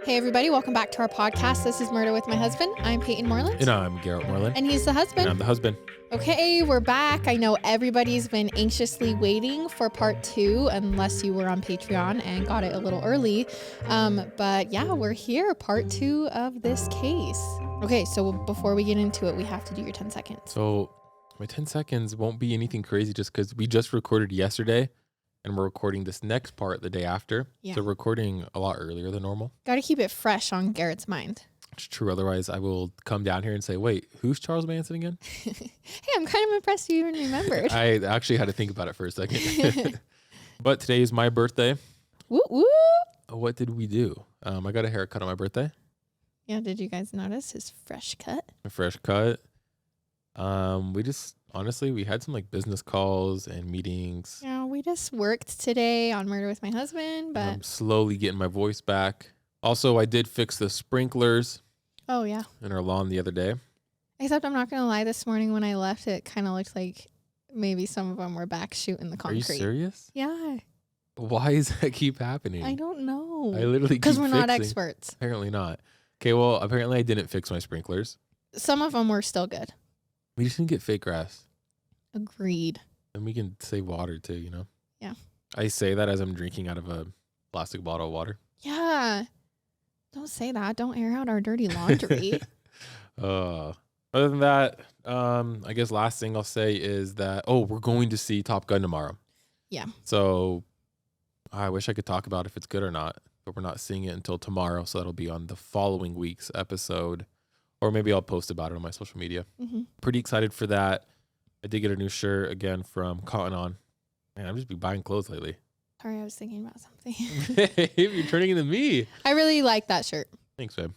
Hey everybody, welcome back to our podcast. This is Murder with My Husband. I'm Payton Moreland. And I'm Garrett Moreland. And he's the husband. And I'm the husband. Okay, we're back. I know everybody's been anxiously waiting for part 2, unless you were on Patreon and got it a little early. But yeah, we're here, part 2 of this case. Okay, so before we get into it, we have to do your 10 seconds. So my 10 seconds won't be anything crazy just because we just recorded yesterday and we're recording this next part the day after. Yeah. So recording a lot earlier than normal. Got to keep it fresh on Garrett's mind. It's true. Otherwise, I will come down here and say, wait, who's Charles Manson again? Hey, I'm kind of impressed you even remembered. I actually had to think about it for a second. But today is my birthday. Woo woo. What did we do? I got a haircut on my birthday. Yeah, did you guys notice his fresh cut? A fresh cut. We just, honestly, we had some like business calls and meetings. Yeah, we just worked today on Murder with My Husband, but I'm slowly getting my voice back. Also, I did fix the sprinklers. Oh, yeah. In our lawn the other day. Except I'm not going to lie, this morning when I left, it kind of looked like maybe some of them were back shooting the concrete. Are you serious? Yeah. Why does that keep happening? I don't know. I literally because we're not experts. Apparently not. Okay, well, apparently I didn't fix my sprinklers. Some of them were still good. We just didn't get fake grass. Agreed. And we can save water too, you know? Yeah. I say that as I'm drinking out of a plastic bottle of water. Yeah. Don't say that. Don't air out our dirty laundry. Other than that, I guess last thing I'll say is that, we're going to see Top Gun tomorrow. Yeah. So I wish I could talk about if it's good or not, but we're not seeing it until tomorrow. So that'll be on the following week's episode, or maybe I'll post about it on my social media. Mm-hmm. Pretty excited for that. I did get a new shirt again from Cotton On. Man, I've just been buying clothes lately. Sorry, I was thinking about something. Hey, you're turning into me. I really like that shirt. Thanks, babe.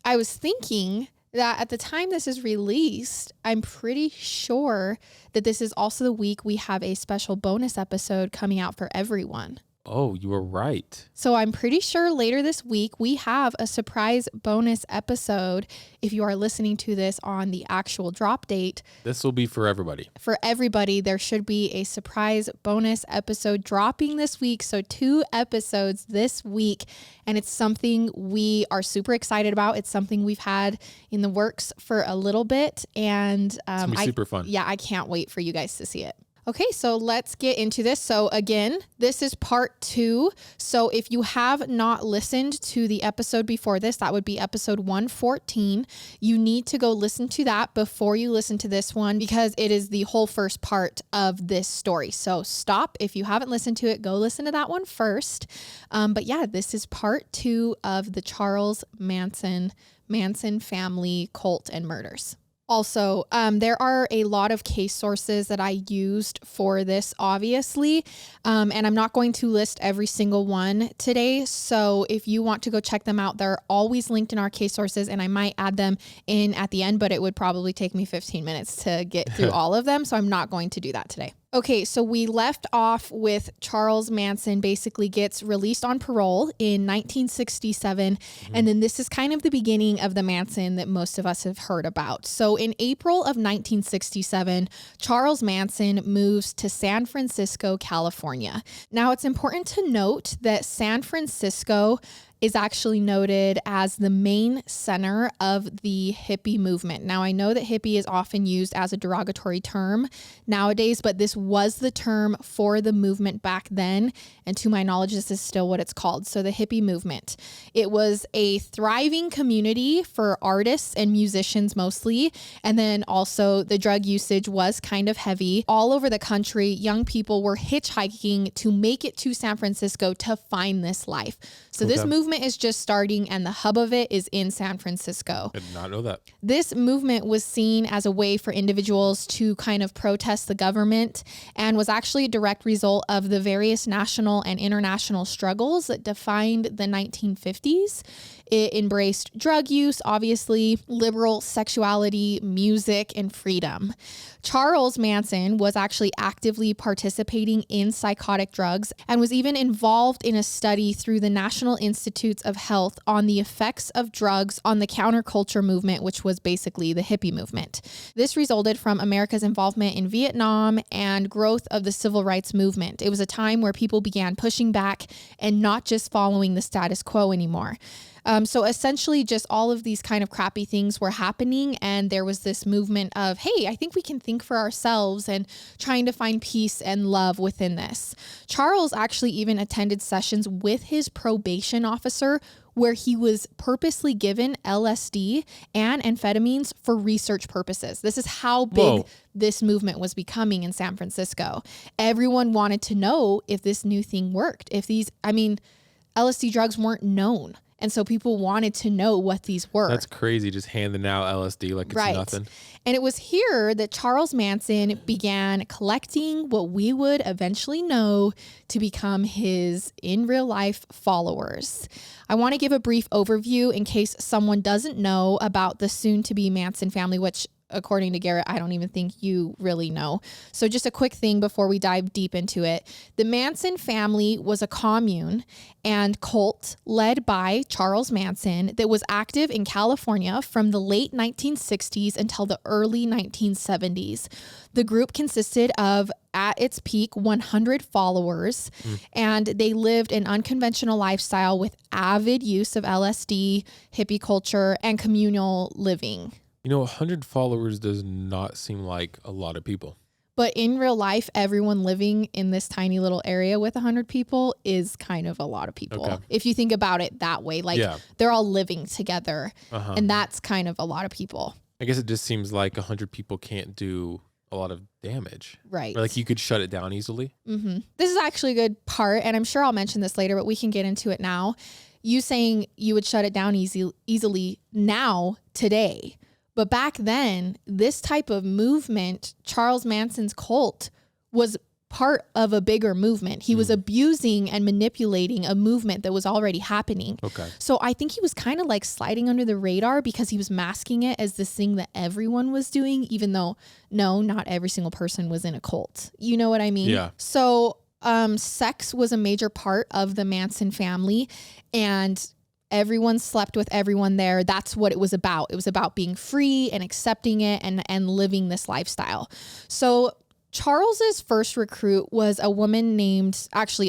I was thinking that at the time this is released, I'm pretty sure that this is also the week we have a special bonus episode coming out for everyone. Oh, you were right. So I'm pretty sure later this week we have a surprise bonus episode. If you are listening to this on the actual drop date, this will be for everybody. For everybody, there should be a surprise bonus episode dropping this week. So 2 episodes this week. And it's something we are super excited about. It's something we've had in the works for a little bit. And it's gonna be super fun. Yeah, I can't wait for you guys to see it. Okay, so let's get into this. So again, this is part 2. So if you have not listened to the episode before this, that would be episode 114. You need to go listen to that before you listen to this one because it is the whole first part of this story. So stop. If you haven't listened to it, go listen to that one first. But yeah, this is part 2 of the Charles Manson Family Cult and Murders. Also, there are a lot of case sources that I used for this, obviously, and I'm not going to list every single one today. So if you want to go check them out, they're always linked in our case sources, and I might add them in at the end, but it would probably take me 15 minutes to get through all of them. So I'm not going to do that today. Okay, so we left off with Charles Manson basically gets released on parole in 1967. And then this is kind of the beginning of the Manson that most of us have heard about. So in April of 1967, Charles Manson moves to San Francisco, California. Now, it's important to note that San Francisco is actually noted as the main center of the hippie movement. Now, I know that hippie is often used as a derogatory term nowadays, but this was the term for the movement back then. And to my knowledge, this is still what it's called. So the hippie movement. It was a thriving community for artists and musicians mostly. And then also the drug usage was kind of heavy. All over the country, young people were hitchhiking to make it to San Francisco to find this life. So this movement is just starting and the hub of it is in San Francisco. I did not know that. This movement was seen as a way for individuals to kind of protest the government and was actually a direct result of the various national and international struggles that defined the 1950s. It embraced drug use, obviously, liberal sexuality, music, and freedom. Charles Manson was actually actively participating in psychotic drugs and was even involved in a study through the National Institutes of Health on the effects of drugs on the counterculture movement, which was basically the hippie movement. This resulted from America's involvement in Vietnam and growth of the civil rights movement. It was a time where people began pushing back and not just following the status quo anymore. So essentially just all of these kind of crappy things were happening. And there was this movement of, hey, I think we can think for ourselves and trying to find peace and love within this. Charles actually even attended sessions with his probation officer where he was purposely given LSD and amphetamines for research purposes. This is how big this movement was becoming in San Francisco. Everyone wanted to know if this new thing worked. LSD drugs weren't known. And so people wanted to know what these were. That's crazy, just handing out LSD like it's nothing. And it was here that Charles Manson began collecting what we would eventually know to become his in real life followers. I want to give a brief overview in case someone doesn't know about the soon to be Manson family, which according to Garrett, I don't even think you really know. So just a quick thing before we dive deep into it. The Manson family was a commune and cult led by Charles Manson that was active in California from the late 1960s until the early 1970s. The group consisted of, at its peak, 100 followers, and they lived an unconventional lifestyle with avid use of LSD, hippie culture, and communal living. 100 followers does not seem like a lot of people. But in real life, everyone living in this tiny little area with 100 people is kind of a lot of people. Okay. If you think about it that way, they're all living together, and that's kind of a lot of people. I guess it just seems like 100 people can't do a lot of damage. Right. Or you could shut it down easily. Mm-hmm. This is actually a good part, and I'm sure I'll mention this later, but we can get into it now. You saying you would shut it down easily now, today. But back then, this type of movement, Charles Manson's cult, was part of a bigger movement. He was abusing and manipulating a movement that was already happening. Okay. So I think he was kind of like sliding under the radar because he was masking it as this thing that everyone was doing, even though, no, not every single person was in a cult. You know what I mean? Yeah. So sex was a major part of the Manson family, and everyone slept with everyone there. That's what it was about. It was about being free and accepting it and living this lifestyle. So Charles's first recruit was a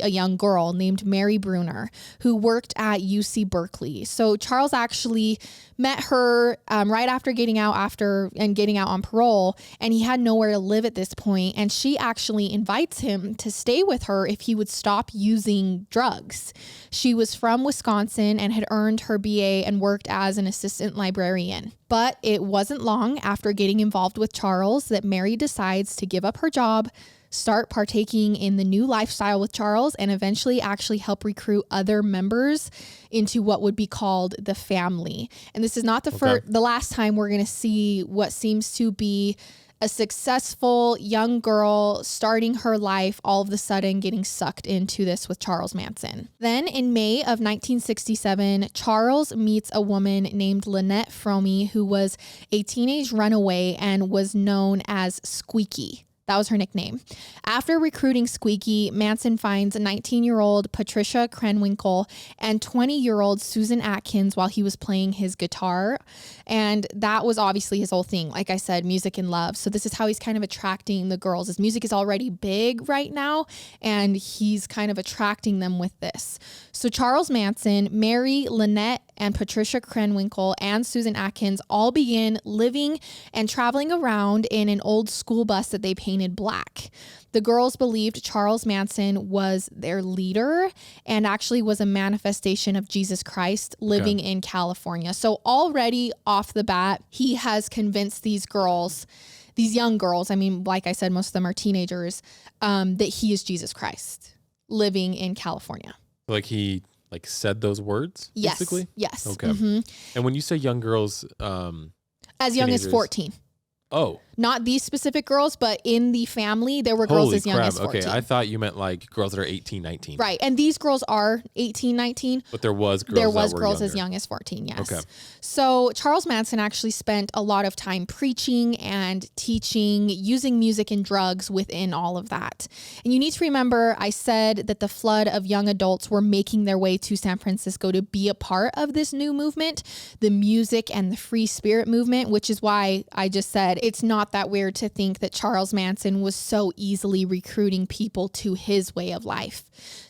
young girl named Mary Bruner, who worked at UC Berkeley. So Charles actually met her right after getting out on parole, and he had nowhere to live at this point. And she actually invites him to stay with her if he would stop using drugs. She was from Wisconsin and had earned her BA and worked as an assistant librarian. But it wasn't long after getting involved with Charles that Mary decides to give up her job, start partaking in the new lifestyle with Charles, and eventually actually help recruit other members into what would be called the family. And this is not the last time we're going to see what seems to be a successful young girl starting her life, all of a sudden getting sucked into this with Charles Manson. Then in May of 1967, Charles meets a woman named Lynette Fromey, who was a teenage runaway and was known as Squeaky. That was her nickname. After recruiting Squeaky, Manson finds 19-year-old Patricia Krenwinkel and 20-year-old Susan Atkins while he was playing his guitar. And that was obviously his whole thing. Like I said, music and love. So this is how he's kind of attracting the girls. His music is already big right now, and he's kind of attracting them with this. So Charles Manson, Mary, Lynette, and Patricia Krenwinkel and Susan Atkins all begin living and traveling around in an old school bus that they painted black. The girls believed Charles Manson was their leader and actually was a manifestation of Jesus Christ living in California. So already off the bat, he has convinced these girls, these young girls, like I said, most of them are teenagers, that he is Jesus Christ living in California. He said those words, basically? Yes. Okay. Mm-hmm. And when you say young girls, as young as 14. Oh. Not these specific girls, but in the family, there were girls as young as 14. Okay, I thought you meant girls that are 18, 19. Right, and these girls are 18, 19. But there was girls as young as 14, yes. Okay. So Charles Manson actually spent a lot of time preaching and teaching, using music and drugs within all of that. And you need to remember, I said that the flood of young adults were making their way to San Francisco to be a part of this new movement, the music and the free spirit movement, which is why I just said it's not not that weird to think that Charles Manson was so easily recruiting people to his way of life.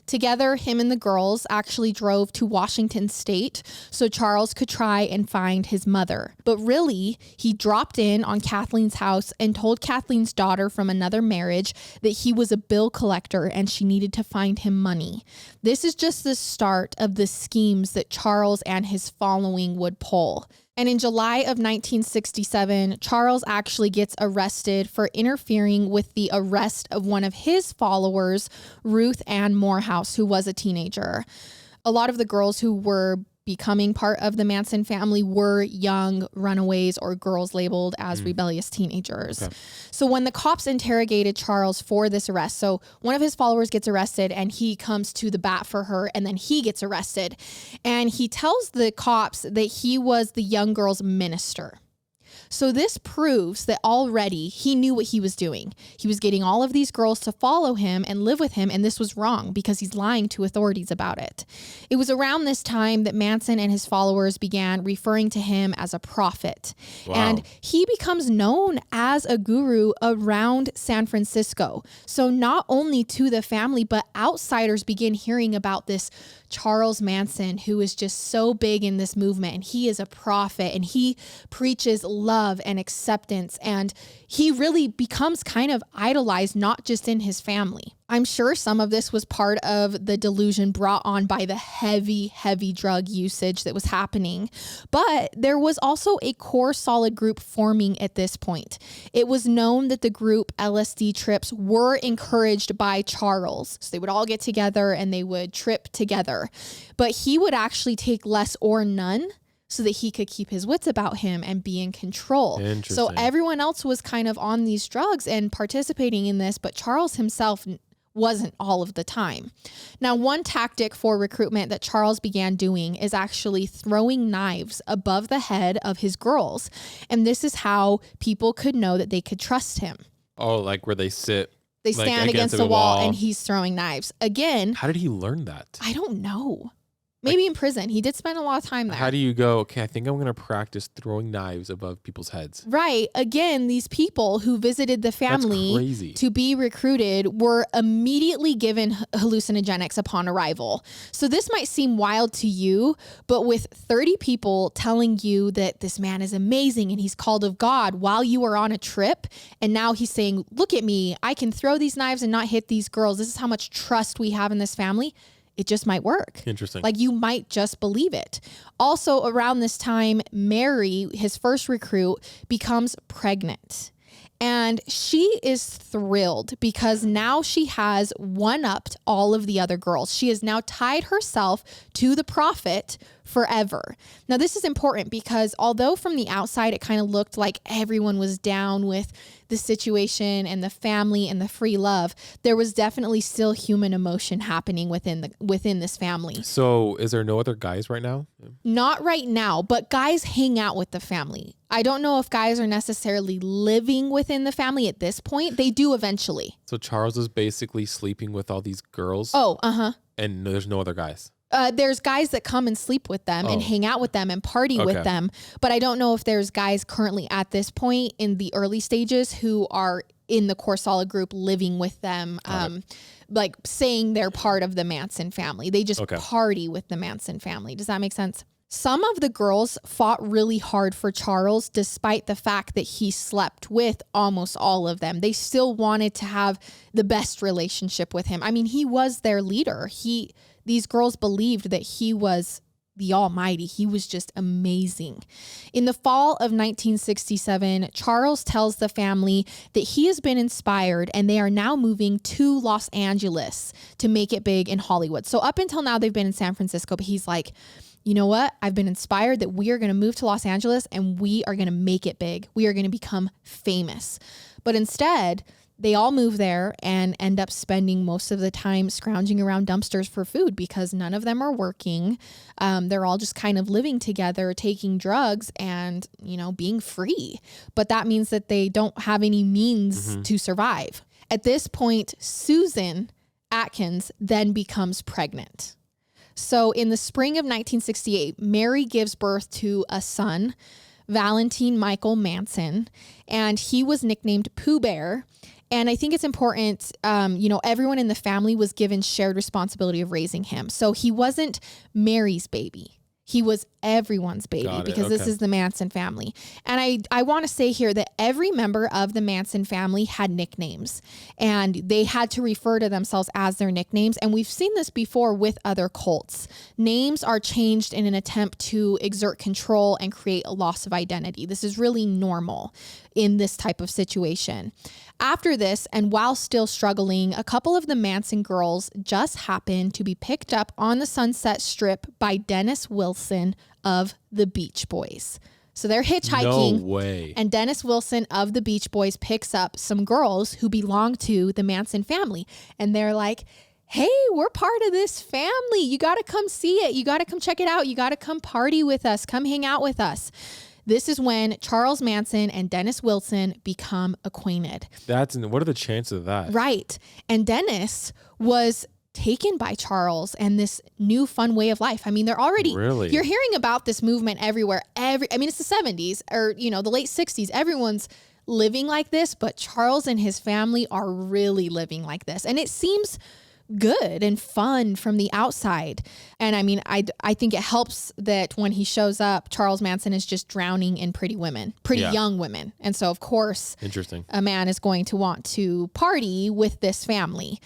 Together, him and the girls actually drove to Washington State so Charles could try and find his mother. But really, he dropped in on Kathleen's house and told Kathleen's daughter from another marriage that he was a bill collector and she needed to find him money. This is just the start of the schemes that Charles and his following would pull. And in July of 1967, Charles actually gets arrested for interfering with the arrest of one of his followers, Ruth Ann Morehouse, who was a teenager. A lot of the girls who were becoming part of the Manson family were young runaways or girls labeled as rebellious teenagers. Okay. So when the cops interrogated Charles for this arrest, so one of his followers gets arrested and he comes to the bat for her and then he gets arrested. And he tells the cops that he was the young girl's minister. So this proves that already he knew what he was doing. He was getting all of these girls to follow him and live with him, and this was wrong because he's lying to authorities about it. It was around this time that Manson and his followers began referring to him as a prophet. Wow. And he becomes known as a guru around San Francisco. So not only to the family, but outsiders begin hearing about this Charles Manson, who is just so big in this movement, and he is a prophet and he preaches love and acceptance, and he really becomes kind of idolized, not just in his family. I'm sure some of this was part of the delusion brought on by the heavy drug usage that was happening. But there was also a core solid group forming at this point. It was known that the group LSD trips were encouraged by Charles. So they would all get together and they would trip together. But he would actually take less or none so that he could keep his wits about him and be in control. So everyone else was kind of on these drugs and participating in this, but Charles himself wasn't all of the time. Now, one tactic for recruitment that Charles began doing is actually throwing knives above the head of his girls. And this is how people could know that they could trust him. Oh, like where they sit. They stand against the wall and he's throwing knives. Again. How did he learn that? I don't know. Maybe in prison. He did spend a lot of time there. How do you go, okay, I think I'm going to practice throwing knives above people's heads? Right. Again, these people who visited the family to be recruited were immediately given hallucinogenics upon arrival. So this might seem wild to you, but with 30 people telling you that this man is amazing and he's called of God while you are on a trip, and now he's saying, look at me, I can throw these knives and not hit these girls. This is how much trust we have in this family. It just might work. Interesting. Like you might just believe it. Also around this time, Mary, his first recruit, becomes pregnant. And she is thrilled because now she has one-upped all of the other girls. She has now tied herself to the prophet forever. Now, this is important because although from the outside it kind of looked like everyone was down with the situation and the family and the free love, there was definitely still human emotion happening within this family. So is there no other guys right now? Not right now, but guys hang out with the family. I don't know if guys are necessarily living within the family at this point. They do eventually. So Charles is basically sleeping with all these girls? Oh, uh-huh. And there's no other guys? There's guys that come and sleep with them and hang out with them and party with them. But I don't know if there's guys currently at this point in the early stages who are in the core solid group living with them, like saying they're part of the Manson family. They just party with the Manson family. Does that make sense? Some of the girls fought really hard for Charles, despite the fact that he slept with almost all of them. They still wanted to have the best relationship with him. I mean, he was their leader. These girls believed that he was the Almighty. He was just amazing. In the fall of 1967, Charles tells the family that he has been inspired and they are now moving to Los Angeles to make it big in Hollywood. So up until now, they've been in San Francisco, but he's like, you know what? I've been inspired that we are going to move to Los Angeles and we are going to make it big. We are going to become famous. But instead, they all move there and end up spending most of the time scrounging around dumpsters for food because none of them are working. They're all just kind of living together, taking drugs and, being free. But that means that they don't have any means to survive. At this point, Susan Atkins then becomes pregnant. So in the spring of 1968, Mary gives birth to a son, Valentine Michael Manson, and he was nicknamed Pooh Bear. And I think it's important, everyone in the family was given shared responsibility of raising him. So he wasn't Mary's baby. He was everyone's baby because this is the Manson family. And I want to say here that every member of the Manson family had nicknames, and they had to refer to themselves as their nicknames. And we've seen this before with other cults. Names are changed in an attempt to exert control and create a loss of identity. This is really normal in this type of situation. After this, and while still struggling, a couple of the Manson girls just happened to be picked up on the Sunset Strip by Dennis Wilson of the Beach Boys. So they're hitchhiking. No way. And Dennis Wilson of the Beach Boys picks up some girls who belong to the Manson family. And they're like, hey, we're part of this family. You got to come see it. You got to come check it out. You got to come party with us. Come hang out with us. This is when Charles Manson and Dennis Wilson become acquainted. What are the chances of that? Right. And Dennis was taken by Charles and this new fun way of life. I mean, they're already, you're hearing about this movement everywhere. It's the 70s or, the late 60s. Everyone's living like this, but Charles and his family are really living like this. And it seems good and fun from the outside. And I mean, I think it helps that when he shows up, Charles Manson is just drowning in pretty young women. And so of course, interesting, a man is going to want to party with this family.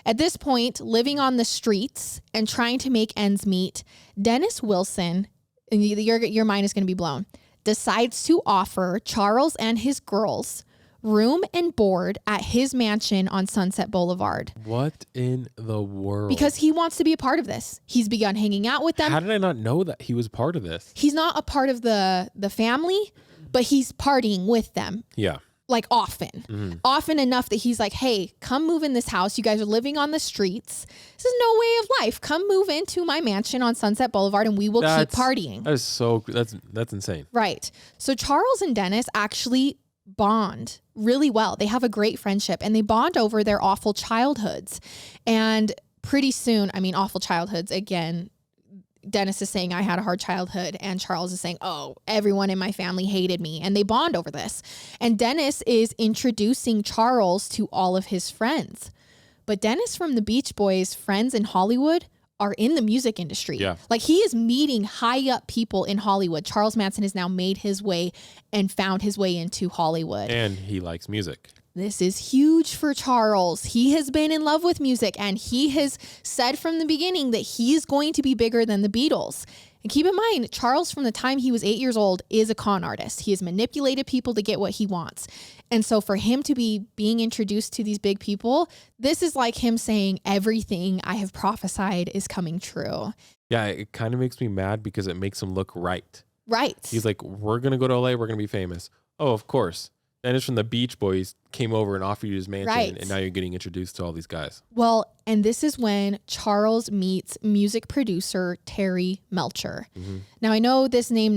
At this point, living on the streets and trying to make ends meet, Dennis Wilson, and your mind is going to be blown, decides to offer Charles and his girls room and board at his mansion on Sunset Boulevard. What in the world? Because he wants to be a part of this. He's begun hanging out with them. How did I not know that he was part of this? He's not a part of the family, but he's partying with them. Yeah. Like often. Often enough that he's like, hey, come move in this house. You guys are living on the streets. This is no way of life. Come move into my mansion on Sunset Boulevard and we will keep partying. That's insane. Right. So Charles and Dennis actually bond really well. They have a great friendship and they bond over their awful childhoods. And pretty soon, awful childhoods, again, Dennis is saying I had a hard childhood and Charles is saying, oh, everyone in my family hated me, and they bond over this. And Dennis is introducing Charles to all of his friends. But Dennis from the Beach Boys' friends in Hollywood are in the music industry. Yeah. Like he is meeting high up people in Hollywood. Charles Manson has now made his way and found his way into Hollywood. And he likes music. This is huge for Charles. He has been in love with music and he has said from the beginning that he's going to be bigger than the Beatles. And keep in mind, Charles, from the time he was 8 years old, is a con artist. He has manipulated people to get what he wants. And so for him to be being introduced to these big people, this is like him saying everything I have prophesied is coming true. Yeah, it kind of makes me mad because it makes him look right. Right. He's like, we're going to go to LA. We're going to be famous. Oh, of course. Dennis from the Beach Boys came over and offered you his mansion, right. And now you're getting introduced to all these guys. Well, and this is when Charles meets music producer Terry Melcher. Mm-hmm. Now, I know this name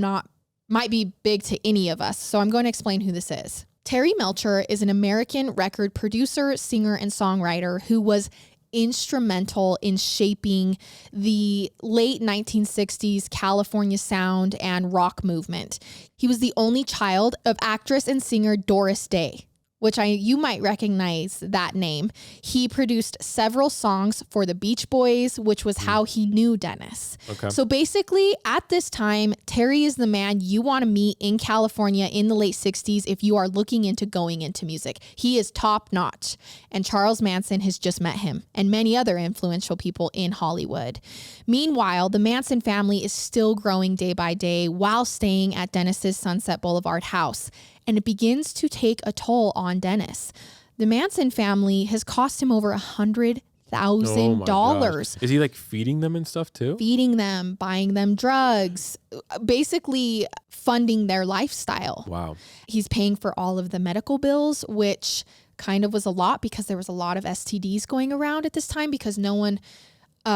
might be big to any of us, so I'm going to explain who this is. Terry Melcher is an American record producer, singer, and songwriter who was instrumental in shaping the late 1960s California sound and rock movement. He was the only child of actress and singer Doris Day, which you might recognize that name. He produced several songs for the Beach Boys, which was how he knew Dennis. Okay. So basically, at this time, Terry is the man you want to meet in California in the late 60s if you are looking into going into music. He is top notch. And Charles Manson has just met him and many other influential people in Hollywood. Meanwhile, the Manson family is still growing day by day while staying at Dennis's Sunset Boulevard house. And it begins to take a toll on Dennis. The Manson family has cost him over $100,000. Is he like feeding them and stuff too? Feeding them, buying them drugs, basically funding their lifestyle. Wow. He's paying for all of the medical bills, which kind of was a lot because there was a lot of STDs going around at this time because no one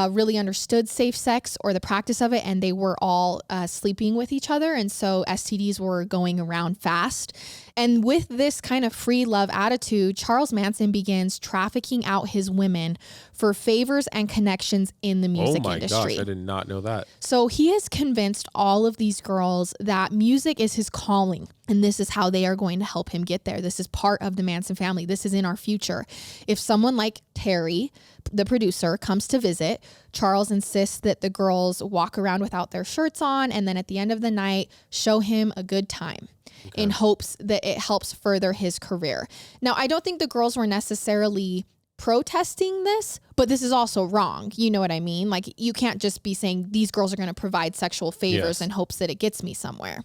really understood safe sex or the practice of it, and they were all sleeping with each other, and so STDs were going around fast. And with this kind of free love attitude, Charles Manson begins trafficking out his women for favors and connections in the music industry. Oh my gosh, I did not know that. So he has convinced all of these girls that music is his calling. And this is how they are going to help him get there. This is part of the Manson family. This is in our future. If someone like Terry, the producer, comes to visit, Charles insists that the girls walk around without their shirts on, and then at the end of the night, show him a good time in hopes that it helps further his career. Now, I don't think the girls were necessarily protesting this, but this is also wrong. You know what I mean? Like, you can't just be saying these girls are going to provide sexual favors in hopes that it gets me somewhere.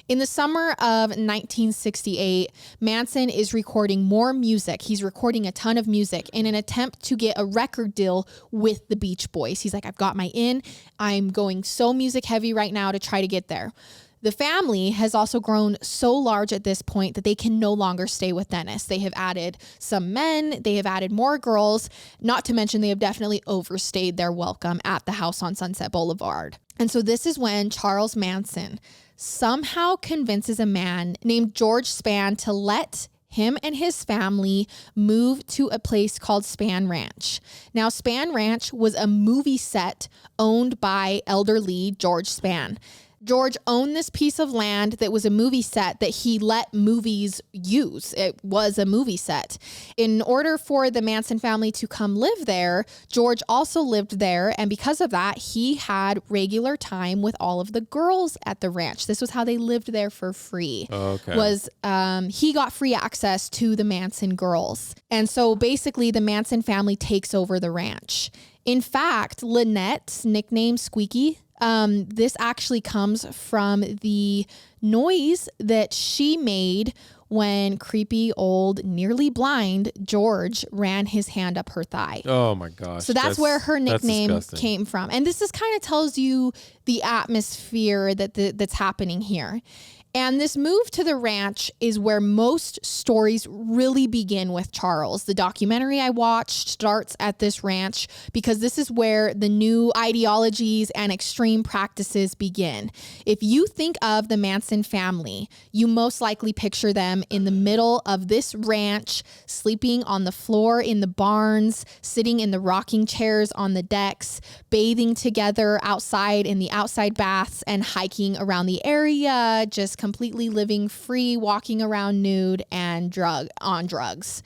In the summer of 1968, Manson is recording more music. He's recording a ton of music in an attempt to get a record deal with the Beach Boys. He's like, I've got my in. I'm going so music heavy right now to try to get there. The family has also grown so large at this point that they can no longer stay with Dennis. They have added some men, they have added more girls, not to mention they have definitely overstayed their welcome at the house on Sunset Boulevard. And so this is when Charles Manson somehow convinces a man named George Spann to let him and his family move to a place called Spann Ranch. Now, Spann Ranch was a movie set owned by elderly George Spann. George owned this piece of land that was a movie set that he let movies use. It was a movie set. In order for the Manson family to come live there, George also lived there. And because of that, he had regular time with all of the girls at the ranch. This was how they lived there for free. He got free access to the Manson girls. And so basically the Manson family takes over the ranch. In fact, Lynette's nickname, Squeaky, this actually comes from the noise that she made when creepy old, nearly blind George ran his hand up her thigh. Oh my gosh. So that's where her nickname came from. And this is kind of tells you the atmosphere that's happening here. And this move to the ranch is where most stories really begin with Charles. The documentary I watched starts at this ranch because this is where the new ideologies and extreme practices begin. If you think of the Manson family, you most likely picture them in the middle of this ranch, sleeping on the floor in the barns, sitting in the rocking chairs on the decks, bathing together outside in the outside baths, and hiking around the area, just completely living free, walking around nude and on drugs.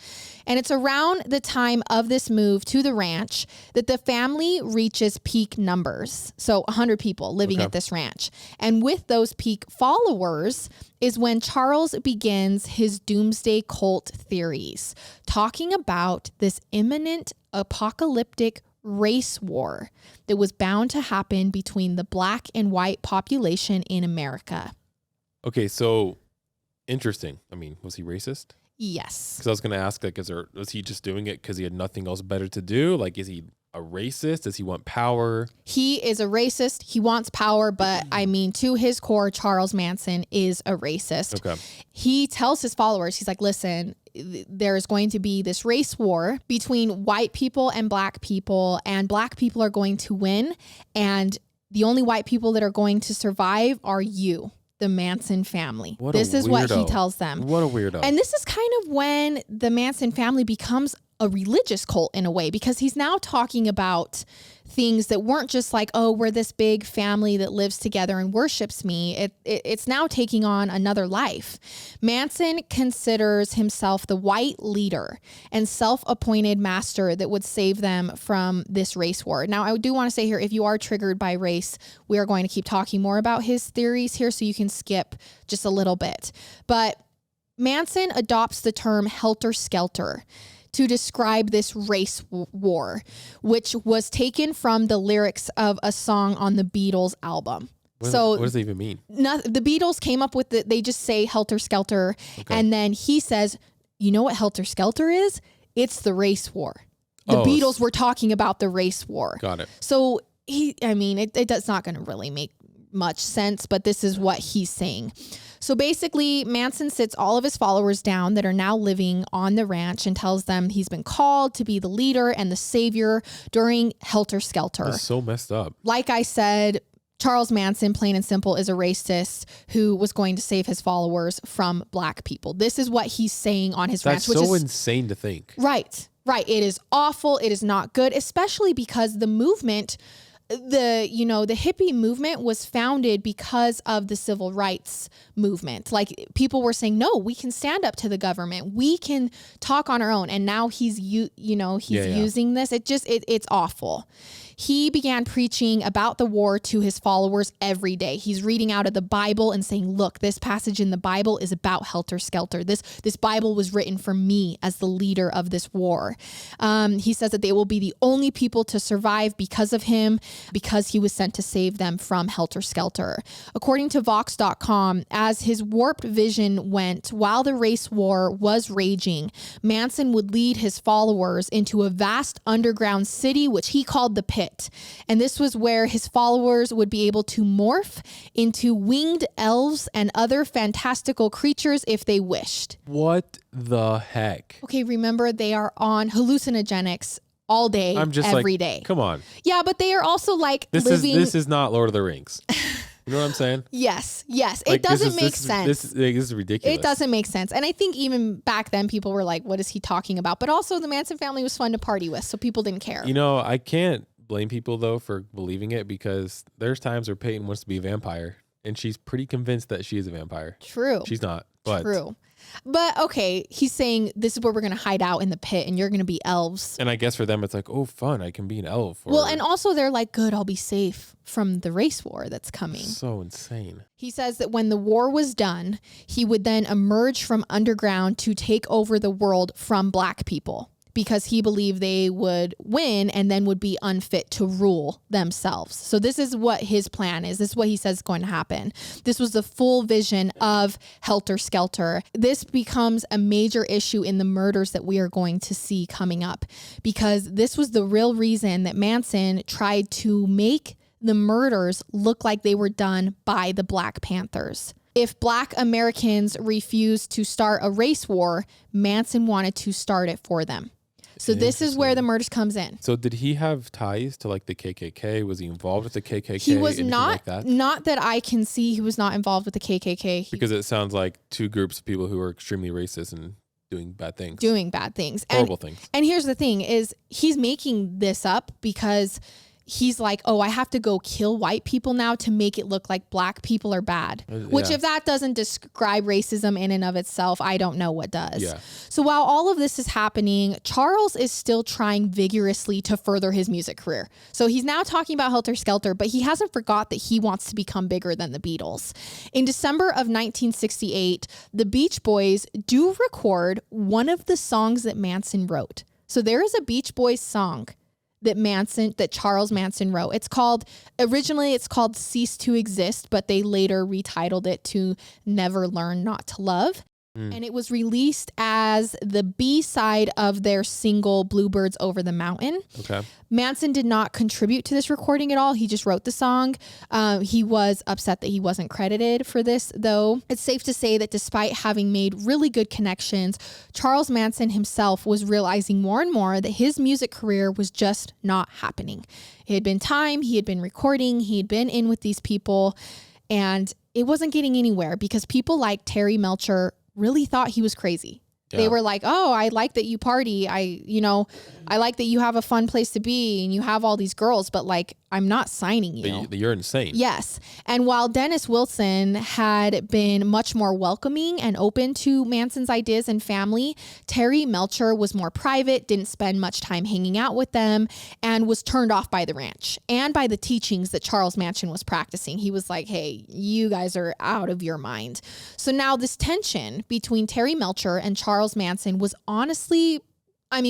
And it's around the time of this move to the ranch that the family reaches peak numbers. So 100 people living at this ranch. And with those peak followers is when Charles begins his doomsday cult theories, talking about this imminent apocalyptic race war that was bound to happen between the black and white population in America. Okay, so interesting. I mean, was he racist? Yes. Because I was going to ask, like, was he just doing it because he had nothing else better to do? Like, is he a racist? Does he want power? He is a racist. He wants power, but I mean, to his core, Charles Manson is a racist. Okay. He tells his followers, he's like, listen, there's going to be this race war between white people and black people are going to win. And the only white people that are going to survive are you, the Manson family. This is what he tells them. What a weirdo. And this is kind of when the Manson family becomes a religious cult in a way, because he's now talking about things that weren't just like, oh, we're this big family that lives together and worships me. It's now taking on another life. Manson considers himself the white leader and self-appointed master that would save them from this race war. Now, I do want to say here, if you are triggered by race, we are going to keep talking more about his theories here, so you can skip just a little bit. But Manson adopts the term Helter, skelter to describe this race war, which was taken from the lyrics of a song on the Beatles album. What does that even mean? The Beatles came up with they just say Helter Skelter. Okay. And then he says, you know what Helter Skelter is? It's the race war. The Beatles were talking about the race war. Got it. So it's not going to really make much sense, but this is what he's saying. So basically, Manson sits all of his followers down that are now living on the ranch and tells them he's been called to be the leader and the savior during Helter Skelter. That's so messed up. Like I said, Charles Manson, plain and simple, is a racist who was going to save his followers from black people. This is what he's saying on his That's ranch. so insane to think. Right. It is awful. It is not good, especially because the movement, the hippie movement was founded because of the civil rights movement. Like, people were saying, no, we can stand up to the government. We can talk on our own. And now he's using this. It's awful. He began preaching about the war to his followers every day. He's reading out of the Bible and saying, look, this passage in the Bible is about Helter Skelter. This Bible was written for me as the leader of this war. He says that they will be the only people to survive because of him, because he was sent to save them from Helter Skelter. According to Vox.com, as his warped vision went, while the race war was raging, Manson would lead his followers into a vast underground city, which he called the Pit. And this was where his followers would be able to morph into winged elves and other fantastical creatures if they wished. What the heck? Okay, remember, they are on hallucinogenics all day, every day. Come on. Yeah, but they are also like this is not Lord of the Rings. You know what I'm saying? Yes. It doesn't make sense. This is ridiculous. It doesn't make sense. And I think even back then people were like, what is he talking about? But also the Manson family was fun to party with, so people didn't care. You know, I can't blame people though for believing it, because there's times where Payton wants to be a vampire and she's pretty convinced that she is a vampire. True. She's not. But True. But okay, he's saying this is where we're going to hide out in the pit and you're going to be elves. And I guess for them it's like, oh, fun, I can be an elf. Well, and also they're like, good, I'll be safe from the race war that's coming. So insane. He says that when the war was done, he would then emerge from underground to take over the world from black people, because he believed they would win and then would be unfit to rule themselves. So this is what his plan is. This is what he says is going to happen. This was the full vision of Helter Skelter. This becomes a major issue in the murders that we are going to see coming up, because this was the real reason that Manson tried to make the murders look like they were done by the Black Panthers. If Black Americans refused to start a race war, Manson wanted to start it for them. So this is where the murders comes in. So did he have ties to like the KKK? Was he involved with the KKK? He was not, like that? Not that I can see. He was not involved with the KKK. Because it sounds like two groups of people who are extremely racist and doing bad things. Horrible things. And here's the thing is he's making this up because he's like, oh, I have to go kill white people now to make it look like black people are bad. Which if that doesn't describe racism in and of itself, I don't know what does. Yeah. So while all of this is happening, Charles is still trying vigorously to further his music career. So he's now talking about Helter Skelter, but he hasn't forgot that he wants to become bigger than the Beatles. In December of 1968, the Beach Boys do record one of the songs that Manson wrote. So there is a Beach Boys song that Charles Manson wrote. Originally it's called Cease to Exist, but they later retitled it to Never Learn Not to Love. And it was released as the B-side of their single Bluebirds Over the Mountain. Okay. Manson did not contribute to this recording at all. He just wrote the song. He was upset that he wasn't credited for this, though. It's safe to say that despite having made really good connections, Charles Manson himself was realizing more and more that his music career was just not happening. It had been time, he had been recording, he had been in with these people, and it wasn't getting anywhere because people like Terry Melcher really thought he was crazy. Yeah. They were like, oh, I like that you party. I like that you have a fun place to be and you have all these girls, but like, I'm not signing you. You're insane. Yes. And while Dennis Wilson had been much more welcoming and open to Manson's ideas and family, Terry Melcher was more private, didn't spend much time hanging out with them, and was turned off by the ranch and by the teachings that Charles Manson was practicing. He was like, hey, you guys are out of your mind. So now this tension between Terry Melcher and Charles Manson was honestly,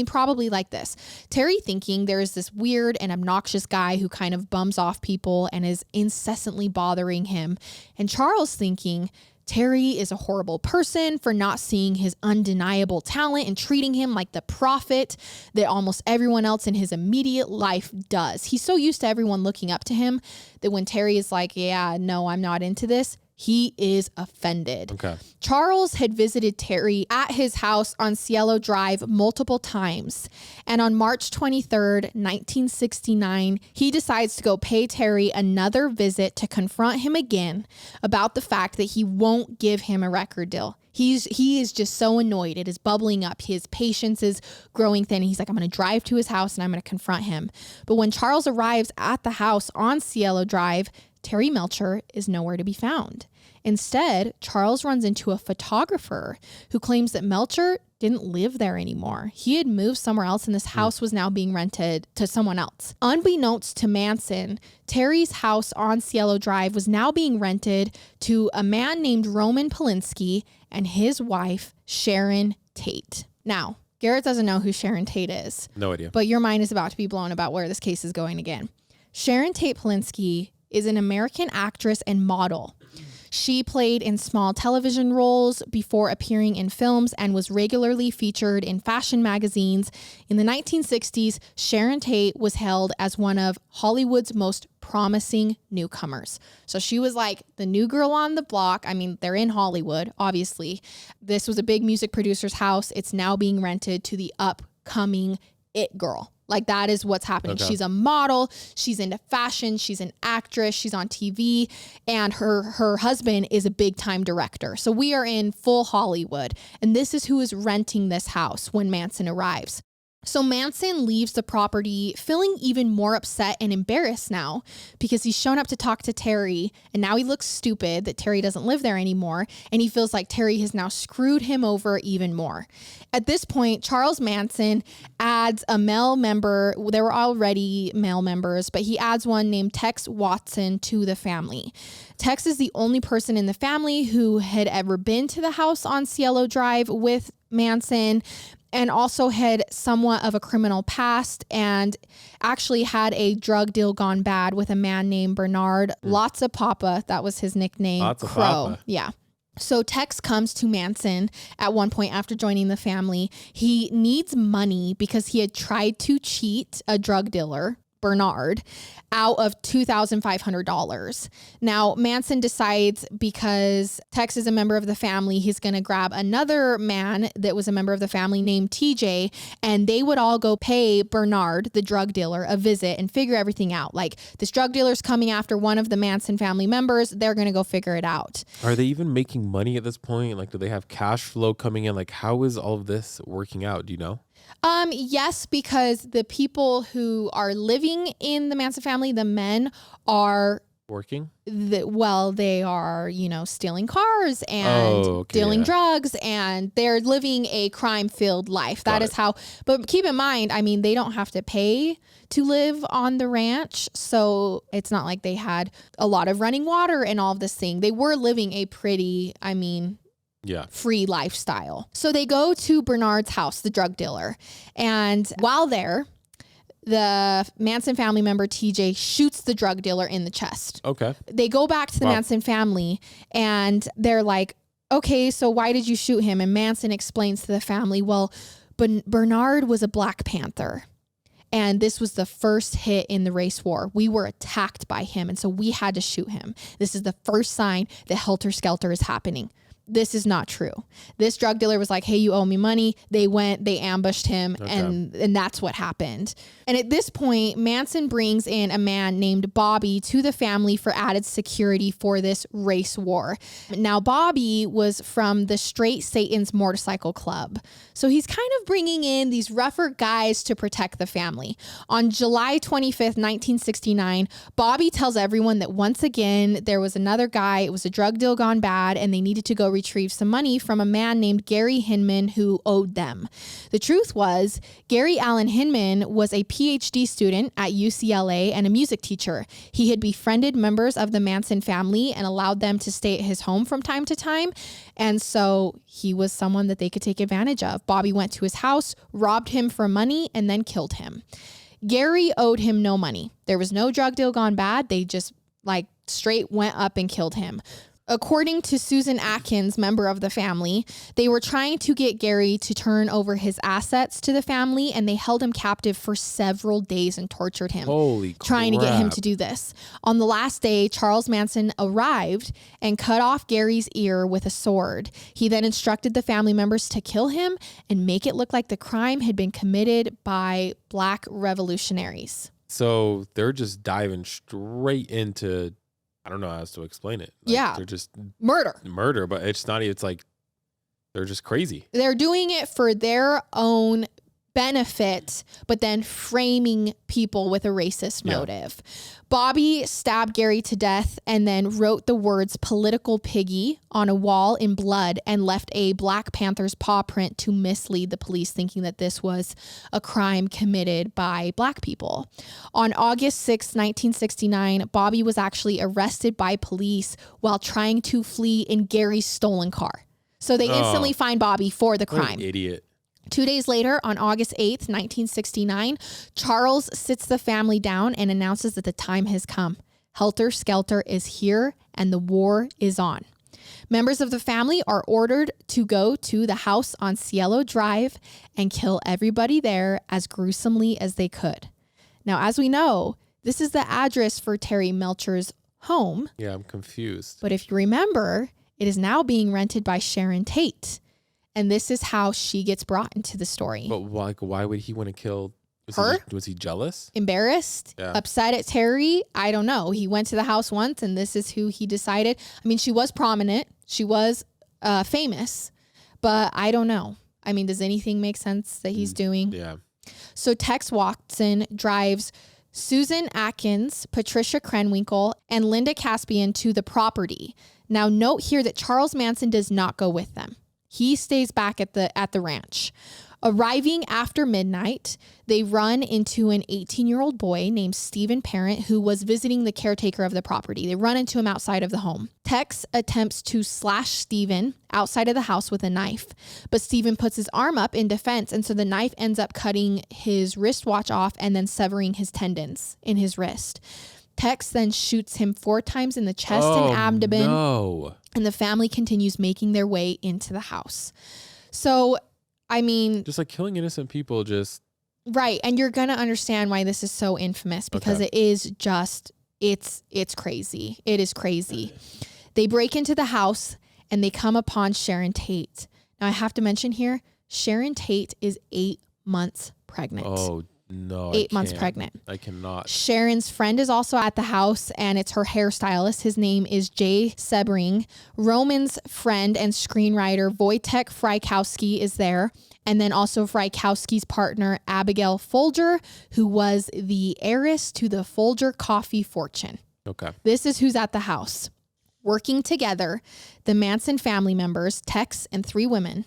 probably like this. Terry thinking there is this weird and obnoxious guy who kind of bums off people and is incessantly bothering him. And Charles thinking Terry is a horrible person for not seeing his undeniable talent and treating him like the prophet that almost everyone else in his immediate life does. He's so used to everyone looking up to him that when Terry is like, yeah, no, I'm not into this, He is offended. Okay. Charles had visited Terry at his house on Cielo Drive multiple times. And on March 23rd, 1969, he decides to go pay Terry another visit to confront him again about the fact that he won't give him a record deal. He is just so annoyed. It is bubbling up. His patience is growing thin. He's like, I'm going to drive to his house and I'm going to confront him. But when Charles arrives at the house on Cielo Drive, Terry Melcher is nowhere to be found. Instead, Charles runs into a photographer who claims that Melcher didn't live there anymore. He had moved somewhere else and this house was now being rented to someone else. Unbeknownst to Manson, Terry's house on Cielo Drive was now being rented to a man named Roman Polinsky and his wife, Sharon Tate. Now, Garrett doesn't know who Sharon Tate is. No idea. But your mind is about to be blown about where this case is going again. Sharon Tate Polinsky is an American actress and model. She played in small television roles before appearing in films and was regularly featured in fashion magazines. In the 1960s, Sharon Tate was hailed as one of Hollywood's most promising newcomers. So she was like the new girl on the block. I mean, they're in Hollywood, obviously. This was a big music producer's house. It's now being rented to the upcoming it girl. Like that is what's happening. Okay. She's a model. She's into fashion. She's an actress. She's on TV. And her husband is a big time director. So we are in full Hollywood. And this is who is renting this house when Manson arrives. So Manson leaves the property feeling even more upset and embarrassed now because he's shown up to talk to Terry and now he looks stupid that Terry doesn't live there anymore and he feels like Terry has now screwed him over even more. At this point, Charles Manson adds a male member. There were already male members, but he adds one named Tex Watson to the family. Tex is the only person in the family who had ever been to the house on Cielo Drive with Manson and also had somewhat of a criminal past and actually had a drug deal gone bad with a man named Bernard. Lots of Papa. That was his nickname. Lots of Crow. Papa. Yeah. So Tex comes to Manson at one point after joining the family. He needs money because he had tried to cheat a drug dealer, Bernard, out of $2,500. Now, Manson decides because Tex is a member of the family, he's going to grab another man that was a member of the family named TJ, and they would all go pay Bernard, the drug dealer, a visit and figure everything out. Like, this drug dealer's coming after one of the Manson family members. They're going to go figure it out. Are they even making money at this point? Like, do they have cash flow coming in? Like, how is all of this working out? Do you know? Yes, because the people who are living in the Manson family, the men are working. They are, stealing cars and dealing drugs, and they're living a crime-filled life. That is how. But keep in mind, I mean, they don't have to pay to live on the ranch, so it's not like they had a lot of running water and all of this thing. They were living a pretty, free lifestyle. So they go to Bernard's house, the drug dealer. And while there, the Manson family member, TJ, shoots the drug dealer in the chest. Okay. They go back to the Manson family and they're like, okay, so why did you shoot him? And Manson explains to the family, well, Bernard was a Black Panther. And this was the first hit in the race war. We were attacked by him. And so we had to shoot him. This is the first sign that Helter Skelter is happening. This is not true. This drug dealer was like, hey, you owe me money. They went, they ambushed him, and that's what happened. And at this point, Manson brings in a man named Bobby to the family for added security for this race war. Now, Bobby was from the Straight Satan's Motorcycle Club. So he's kind of bringing in these rougher guys to protect the family. On July 25th, 1969, Bobby tells everyone that once again, there was another guy. It was a drug deal gone bad, and they needed to go retrieve some money from a man named Gary Hinman who owed them. The truth was, Gary Allen Hinman was a PhD student at UCLA and a music teacher. He had befriended members of the Manson family and allowed them to stay at his home from time to time. And so he was someone that they could take advantage of. Bobby went to his house, robbed him for money, and then killed him. Gary owed him no money. There was no drug deal gone bad. They just straight went up and killed him. According to Susan Atkins, member of the family, they were trying to get Gary to turn over his assets to the family, and they held him captive for several days and tortured him. Holy crap. Trying to get him to do this. On the last day, Charles Manson arrived and cut off Gary's ear with a sword. He then instructed the family members to kill him and make it look like the crime had been committed by Black revolutionaries. So they're just diving straight into, I don't know how else to explain it. Like, yeah. They're just murder, but it's not, it's like, they're just crazy. They're doing it for their own benefit, but then framing people with a racist motive. Bobby stabbed Gary to death and then wrote the words "political piggy" on a wall in blood and left a Black Panther's paw print to mislead the police, thinking that this was a crime committed by Black people. On August 6, 1969, Bobby was actually arrested by police while trying to flee in Gary's stolen car. So they instantly find Bobby for the crime. What an idiot. 2 days later, on August 8th, 1969, Charles sits the family down and announces that the time has come. Helter Skelter is here and the war is on. Members of the family are ordered to go to the house on Cielo Drive and kill everybody there as gruesomely as they could. Now, as we know, this is the address for Terry Melcher's home. Yeah, I'm confused. But if you remember, it is now being rented by Sharon Tate. And this is how she gets brought into the story. But like, why would he want to kill her? Was he jealous? Embarrassed? Yeah. Upset at Terry? I don't know. He went to the house once and this is who he decided. I mean, she was prominent. She was famous. But I don't know. I mean, does anything make sense that he's doing? Yeah. So Tex Watson drives Susan Atkins, Patricia Krenwinkel, and Linda Caspian to the property. Now, note here that Charles Manson does not go with them. He stays back at the ranch. Arriving after midnight, they run into an 18-year-old boy named Stephen Parent, who was visiting the caretaker of the property. They run into him outside of the home. Tex attempts to slash Stephen outside of the house with a knife, but Stephen puts his arm up in defense, and so the knife ends up cutting his wristwatch off and then severing his tendons in his wrist. Tex then shoots him 4 times in the chest and abdomen. No. And the family continues making their way into the house. So, I mean... just like killing innocent people, just... Right. And you're going to understand why this is so infamous, because it is just... It's crazy. It is crazy. They break into the house and they come upon Sharon Tate. Now, I have to mention here, Sharon Tate is 8 months pregnant. Oh, no. 8 months pregnant. I cannot. Sharon's friend is also at the house, and it's her hairstylist. His name is Jay Sebring. Roman's friend and screenwriter Wojtek Frykowski is there. And then also Frykowski's partner, Abigail Folger, who was the heiress to the Folger coffee fortune. Okay. This is who's at the house. Working together, the Manson family members, Tex and 3 women,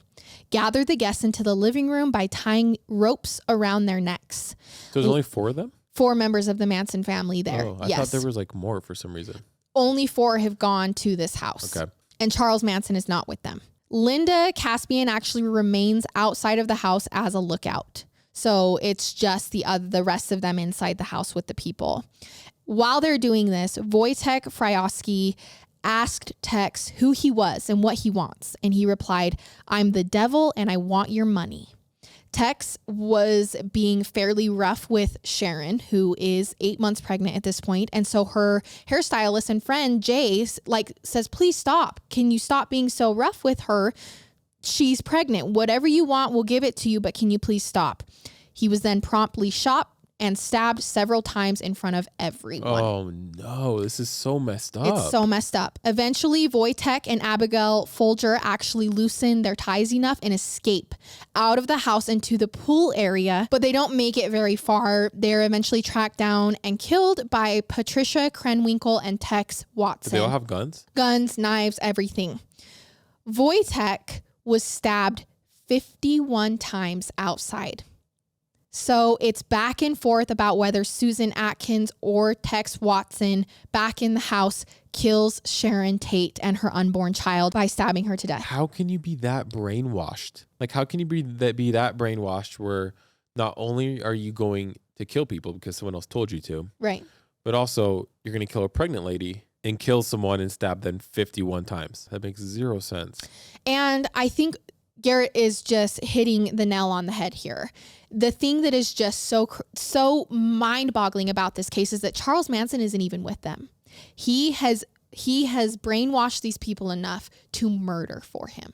gather the guests into the living room by tying ropes around their necks. So there's only 4 of them? 4 members of the Manson family there. Oh, I thought there was like more for some reason. Only 4 have gone to this house. Okay. And Charles Manson is not with them. Linda Caspian actually remains outside of the house as a lookout. So it's just the rest of them inside the house with the people. While they're doing this, Wojtek Frykowski asked Tex who he was and what he wants. And he replied, "I'm the devil and I want your money." Tex was being fairly rough with Sharon, who is 8 months pregnant at this point. And so her hairstylist and friend, Jay, says, "Please stop. Can you stop being so rough with her? She's pregnant. Whatever you want, we'll give it to you, but can you please stop?" He was then promptly shot and stabbed several times in front of everyone. Oh no, this is so messed up. It's so messed up. Eventually, Wojtek and Abigail Folger actually loosen their ties enough and escape out of the house into the pool area, but they don't make it very far. They're eventually tracked down and killed by Patricia Krenwinkel and Tex Watson. Do they all have guns? Guns, knives, everything. Wojtek was stabbed 51 times outside. So it's back and forth about whether Susan Atkins or Tex Watson back in the house kills Sharon Tate and her unborn child by stabbing her to death. How can you be that brainwashed? Like, how can you be that brainwashed where not only are you going to kill people because someone else told you to, Right. but also you're going to kill a pregnant lady and kill someone and stab them 51 times. That makes zero sense. And I think Garrett is just hitting the nail on the head here. The thing that is just so mind-boggling about this case is that Charles Manson isn't even with them. He has brainwashed these people enough to murder for him.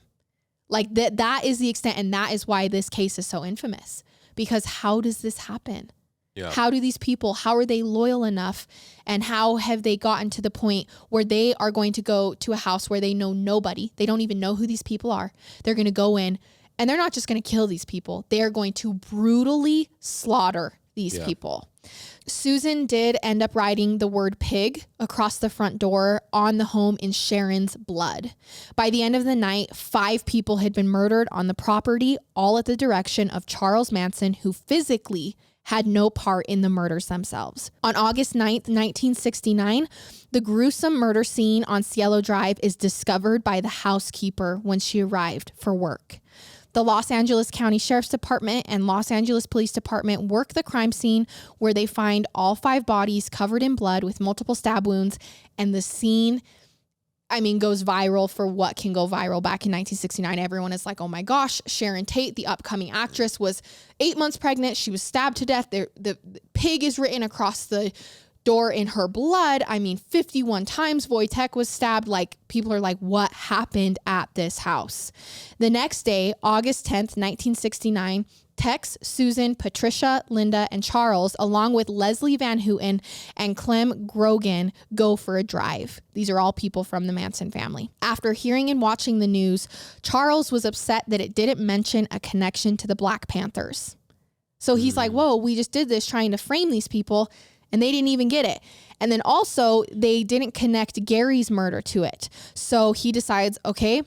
Like that is the extent, and that is why this case is so infamous. Because how does this happen? Yeah. How do these people, how are they loyal enough, and how have they gotten to the point where they are going to go to a house where they know nobody? They don't even know who these people are. They're going to go in, and they're not just going to kill these people. They are going to brutally slaughter these people. Susan did end up writing the word pig across the front door on the home in Sharon's blood. By the end of the night, 5 people had been murdered on the property, all at the direction of Charles Manson, who physically had no part in the murders themselves. On August 9th, 1969, the gruesome murder scene on Cielo Drive is discovered by the housekeeper when she arrived for work. The Los Angeles County Sheriff's Department and Los Angeles Police Department work the crime scene, where they find all 5 bodies covered in blood with multiple stab wounds, and the scene, goes viral for what can go viral. Back in 1969, everyone is like, oh my gosh, Sharon Tate, the upcoming actress, was 8 months pregnant. She was stabbed to death. The pig is written across the door in her blood. 51 times Wojtek was stabbed. Like, people are like, what happened at this house? The next day, August 10th, 1969, Tex, Susan, Patricia, Linda, and Charles, along with Leslie Van Houten and Clem Grogan, go for a drive. These are all people from the Manson family. After hearing and watching the news, Charles was upset that it didn't mention a connection to the Black Panthers. So he's like, whoa, we just did this trying to frame these people, and they didn't even get it. And then also, they didn't connect Gary's murder to it. So he decides, okay,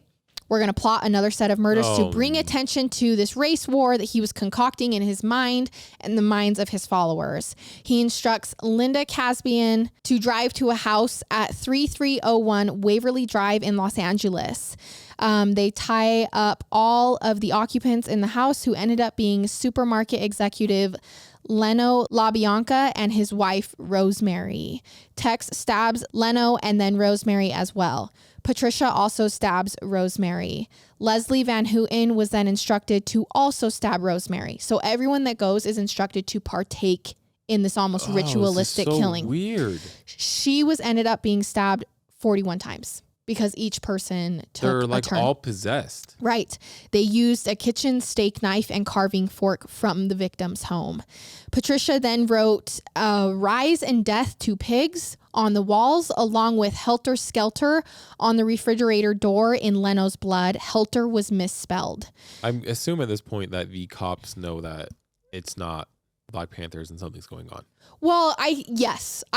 we're going to plot another set of murders to bring attention to this race war that he was concocting in his mind and the minds of his followers. He instructs Linda Caspian to drive to a house at 3301 Waverly Drive in Los Angeles. They tie up all of the occupants in the house, who ended up being supermarket executive Leno LaBianca and his wife, Rosemary. Tex stabs Leno and then Rosemary as well. Patricia also stabs Rosemary. Leslie Van Houten was then instructed to also stab Rosemary. So everyone that goes is instructed to partake in this almost ritualistic this is so killing. Weird. She ended up being stabbed 41 times. Because each person took a turn. All possessed. Right. They used a kitchen steak knife and carving fork from the victim's home. Patricia then wrote Rise and Death to Pigs on the walls, along with Helter Skelter on the refrigerator door in Leno's blood. Helter was misspelled. I assume at this point that the cops know that it's not Black Panthers and something's going on. Well, I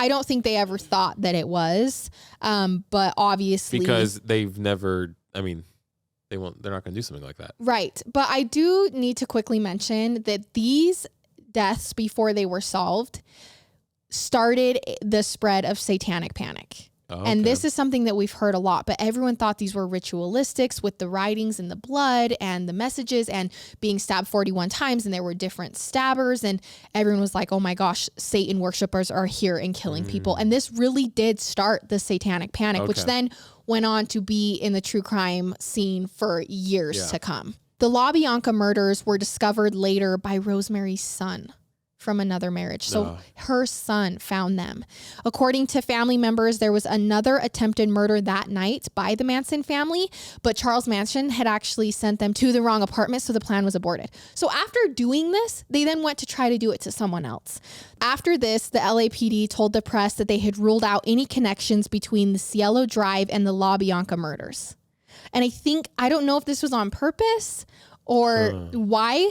don't think they ever thought that it was, but obviously because they've never. They're not going to do something like that, right? But I do need to quickly mention that these deaths, before they were solved, started the spread of satanic panic. Okay. And this is something that we've heard a lot, but everyone thought these were ritualistics with the writings and the blood and the messages and being stabbed 41 times, and there were different stabbers, and everyone was like, oh my gosh, Satan worshipers are here and killing people. And this really did start the satanic panic, which then went on to be in the true crime scene for years to come. The LaBianca murders were discovered later by Rosemary's son from another marriage. So her son found them. According to family members, there was another attempted murder that night by the Manson family, but Charles Manson had actually sent them to the wrong apartment, so the plan was aborted. So after doing this, they then went to try to do it to someone else. After this, the LAPD told the press that they had ruled out any connections between the Cielo Drive and the LaBianca murders. And I don't know if this was on purpose or why,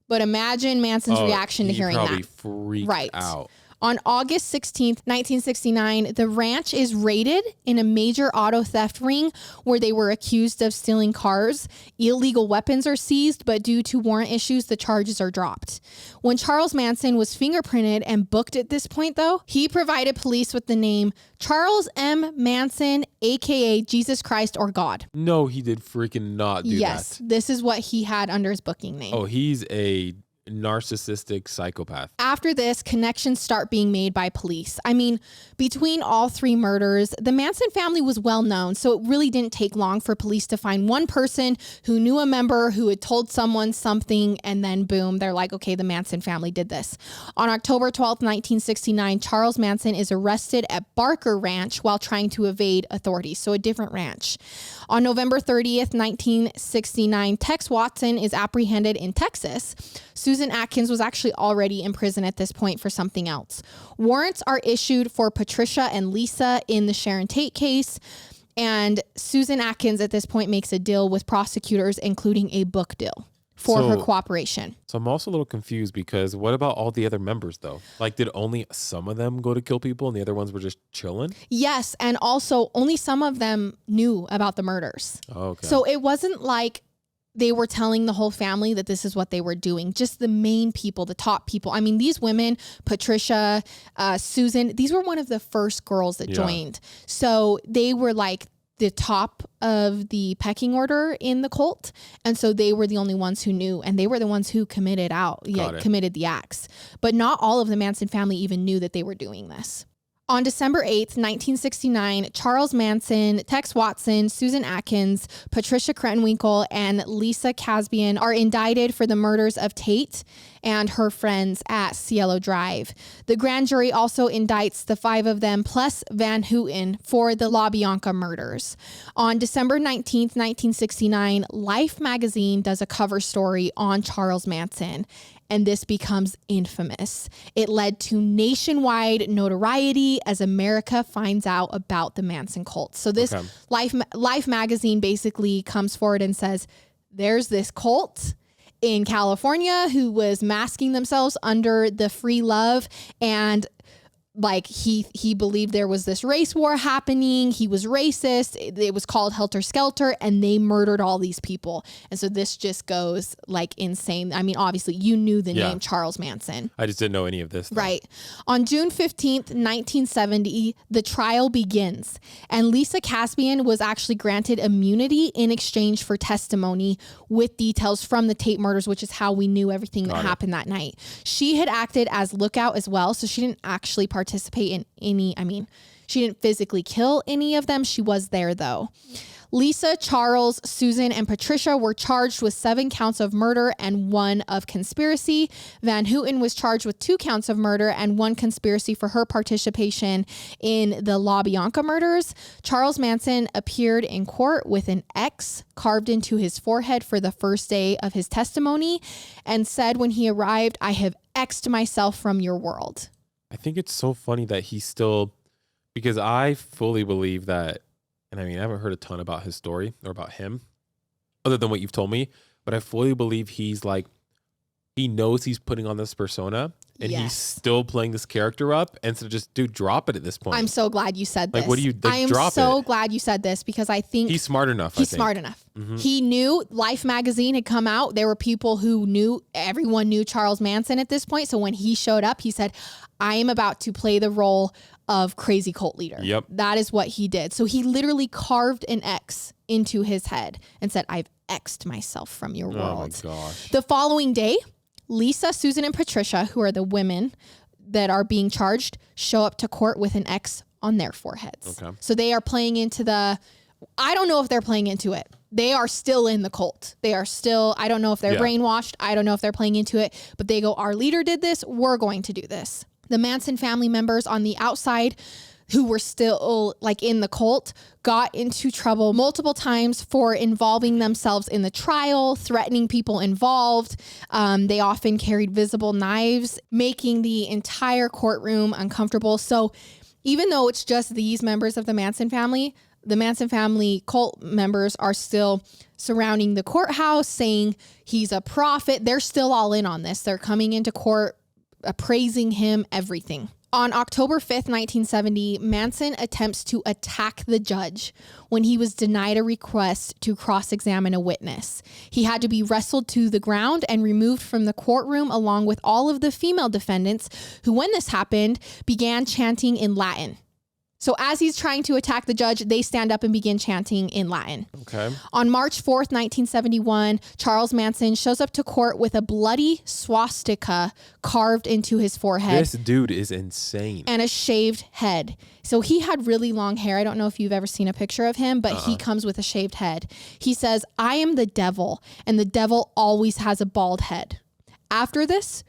but imagine Manson's reaction to hearing that. Freaked out. On August 16th, 1969, the ranch is raided in a major auto theft ring where they were accused of stealing cars. Illegal weapons are seized, but due to warrant issues, the charges are dropped. When Charles Manson was fingerprinted and booked at this point, though, he provided police with the name Charles M. Manson, aka Jesus Christ or God. No, he did freaking not do that. Yes, this is what he had under his booking name. Oh, he's a narcissistic psychopath. After this, connections start being made by police. I mean, between all three murders, the Manson family was well known, so it really didn't take long for police to find one person who knew a member who had told someone something, and then boom, they're like, okay, the Manson family did this. On October 12th, 1969, Charles Manson is arrested at Barker Ranch while trying to evade authorities, so a different ranch. On November 30th, 1969, Tex Watson is apprehended in Texas. Susan Atkins was actually already in prison at this point for something else. Warrants are issued for Patricia and Lisa in the Sharon Tate case. And Susan Atkins at this point makes a deal with prosecutors, including a book deal for her cooperation. So I'm also a little confused because what about all the other members though? Like, did only some of them go to kill people and the other ones were just chilling? Yes. And also only some of them knew about the murders. Okay. So it wasn't like they were telling the whole family that this is what they were doing. Just the main people, the top people. I mean, these women, Patricia, Susan, these were one of the first girls that joined. So they were like the top of the pecking order in the cult. And so they were the only ones who knew, and they were the ones who committed the acts. But not all of the Manson family even knew that they were doing this. On December 8th, 1969, Charles Manson, Tex Watson, Susan Atkins, Patricia Krenwinkel, and Lisa Casbian are indicted for the murders of Tate and her friends at Cielo Drive. The grand jury also indicts the 5 of them plus Van Houten for the La Bianca murders. On December 19th, 1969, Life magazine does a cover story on Charles Manson, and this becomes infamous. It led to nationwide notoriety as America finds out about the Manson cult. So this Life magazine basically comes forward and says, there's this cult in California who was masking themselves under the free love, and like he believed there was this race war happening. He was racist. It was called Helter Skelter, and they murdered all these people. And so this just goes like insane. I mean, obviously you knew the name Charles Manson. I just didn't know any of this though. Right. On June 15th, 1970, the trial begins, and Lisa Caspian was actually granted immunity in exchange for testimony with details from the Tate murders, which is how we knew everything that happened that night. She had acted as lookout as well, so she didn't actually participate in any, she didn't physically kill any of them. She was there though. Lisa, Charles, Susan, and Patricia were charged with 7 counts of murder and 1 of conspiracy. Van Houten was charged with 2 counts of murder and 1 conspiracy for her participation in the La Bianca murders. Charles Manson appeared in court with an X carved into his forehead for the first day of his testimony and said when he arrived, "I have X'd myself from your world." I think it's so funny that he's still, because I fully believe that, and I haven't heard a ton about his story or about him other than what you've told me, but I fully believe he's like, he knows he's putting on this persona and he's still playing this character up. And so just, dude, drop it at this point. I'm so glad you said this. Like, what do you I am drop so it? glad you said this because I think he's smart enough. He's smart enough. Mm-hmm. He knew Life magazine had come out. There were people who knew, everyone knew Charles Manson at this point. So when he showed up, he said, I am about to play the role of crazy cult leader. Yep. That is what he did. So he literally carved an X into his head and said, I've X'd myself from your world. Oh my gosh. The following day, Lisa, Susan, and Patricia, who are the women that are being charged, show up to court with an X on their foreheads. Okay. So they are playing into I don't know if they're playing into it. They are still in the cult. They are still, I don't know if they're brainwashed. I don't know if they're playing into it, but they go, our leader did this. We're going to do this. The Manson family members on the outside who were still like in the cult got into trouble multiple times for involving themselves in the trial, threatening people involved. They often carried visible knives, making the entire courtroom uncomfortable. So even though it's just these members of the Manson family cult members are still surrounding the courthouse saying he's a prophet. They're still all in on this. They're coming into court, praising him, everything. On October 5th, 1970, Manson attempts to attack the judge when he was denied a request to cross-examine a witness. He had to be wrestled to the ground and removed from the courtroom along with all of the female defendants who, when this happened, began chanting in Latin. So as he's trying to attack the judge, they stand up and begin chanting in Latin. Okay. On March 4th, 1971, Charles Manson shows up to court with a bloody swastika carved into his forehead. This dude is insane. And a shaved head. So he had really long hair. I don't know if you've ever seen a picture of him, but he comes with a shaved head. He says, "I am the devil, and the devil always has a bald head." After this,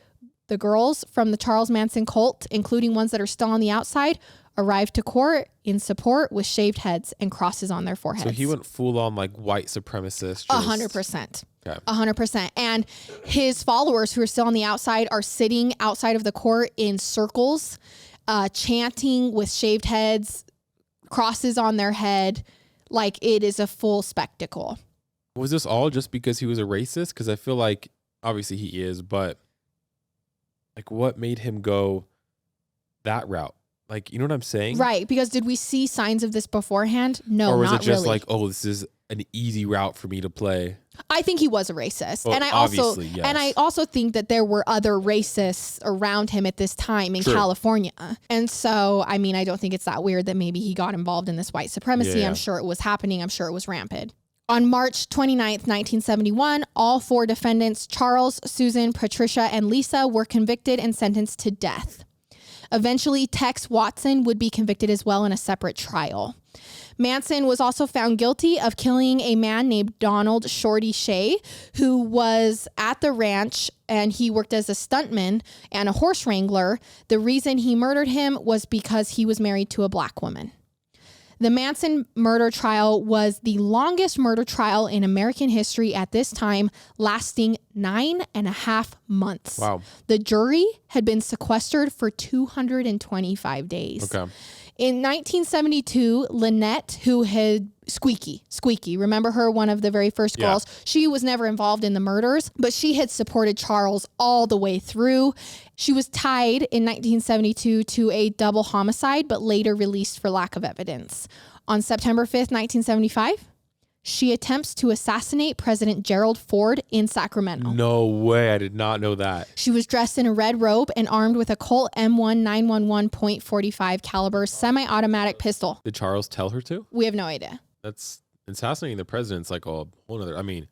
the girls from the Charles Manson cult, including ones that are still on the outside, arrived to court in support with shaved heads and crosses on their foreheads. So he went full on like white supremacist. 100%. Okay. 100%. And his followers who are still on the outside are sitting outside of the court in circles, chanting with shaved heads, crosses on their head. Like it is a full spectacle. Was this all just because he was a racist? Because I feel like obviously he is, but like what made him go that route? Like, you know what I'm saying? Right. Because did we see signs of this beforehand? No, or was not it just really. like, oh, this is an easy route for me to play? I think he was a racist. Well, and yes. I also think that there were other racists around him at this time in California. And so, I mean, I don't think it's that weird that maybe he got involved in this white supremacy. Yeah. I'm sure it was happening. I'm sure it was rampant. On March 29th, 1971, all 4 defendants, Charles, Susan, Patricia, and Lisa, were convicted and sentenced to death. Eventually, Tex Watson would be convicted as well in a separate trial. Manson was also found guilty of killing a man named Donald Shorty Shea, who was at the ranch and he worked as a stuntman and a horse wrangler. The reason he murdered him was because he was married to a black woman. The Manson murder trial was the longest murder trial in American history at this time, lasting 9.5 months. Wow. The jury had been sequestered for 225 days. Okay. In 1972, Lynette, who had Squeaky, remember her, one of the very first girls? Yeah. She was never involved in the murders, but she had supported Charles all the way through. She was tied in 1972 to a double homicide, but later released for lack of evidence. On September 5th, 1975, she attempts to assassinate President Gerald Ford in Sacramento. No way. I did not know that. She was dressed in a red robe and armed with a Colt M1 911.45 caliber semi-automatic pistol. Did Charles tell her to? We have no idea. That's assassinating the president's like a whole other, I mean.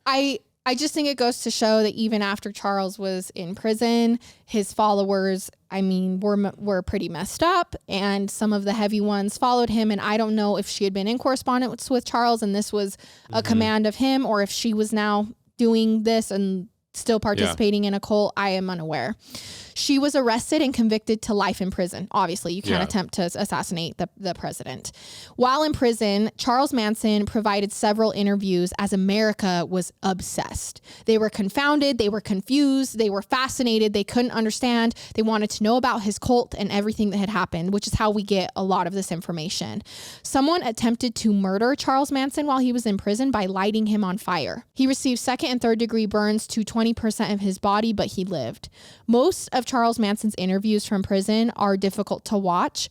I just think it goes to show that even after Charles was in prison, his followers, I mean, were pretty messed up, and some of the heavy ones followed him. And I don't know if she had been in correspondence with Charles and this was a command of him, or if she was now doing this and still participating in a cult. I am unaware. She was arrested and convicted to life in prison. Obviously, you can't attempt to assassinate the president. While in prison, Charles Manson provided several interviews as America was obsessed. They were confounded. They were confused. They were fascinated. They couldn't understand. They wanted to know about his cult and everything that had happened, which is how we get a lot of this information. Someone attempted to murder Charles Manson while he was in prison by lighting him on fire. He received 2nd and 3rd degree burns to 20% of his body, but he lived. Most of Charles Manson's interviews from prison are difficult to watch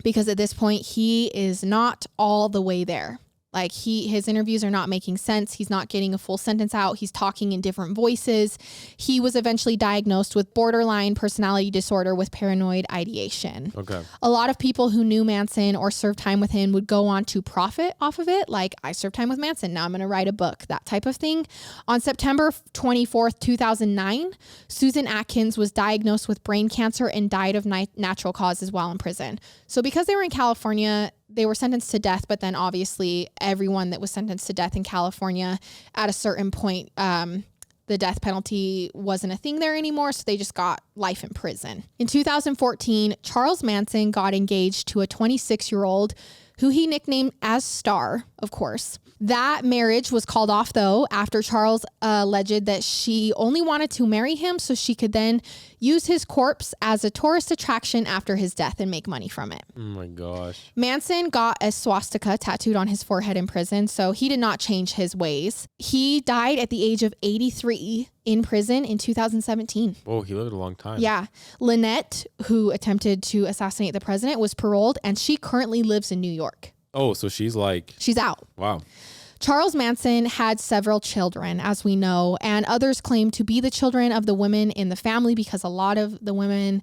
because at this point he is not all the way there. Like his interviews are not making sense. He's not getting a full sentence out. He's talking in different voices. He was eventually diagnosed with borderline personality disorder with paranoid ideation. Okay. A lot of people who knew Manson or served time with him would go on to profit off of it. Like, I served time with Manson. Now I'm going to write a book, that type of thing. On September 24th, 2009, Susan Atkins was diagnosed with brain cancer and died of natural causes while in prison. So because they were in California, they were sentenced to death, but then obviously everyone that was sentenced to death in California at a certain point, the death penalty wasn't a thing there anymore, so they just got life in prison. In 2014, Charles Manson got engaged to a 26-year-old who he nicknamed as Star, of course. That marriage was called off, though, after Charles alleged that she only wanted to marry him so she could then use his corpse as a tourist attraction after his death and make money from it. Oh my gosh. Manson got a swastika tattooed on his forehead in prison, so he did not change his ways. He died at the age of 83 in prison in 2017. Oh, he lived a long time. Yeah. Lynette, who attempted to assassinate the president, was paroled, and she currently lives in New York. Oh, so she's out. Wow. Charles Manson had several children, as we know, and others claim to be the children of the women in the family because a lot of the women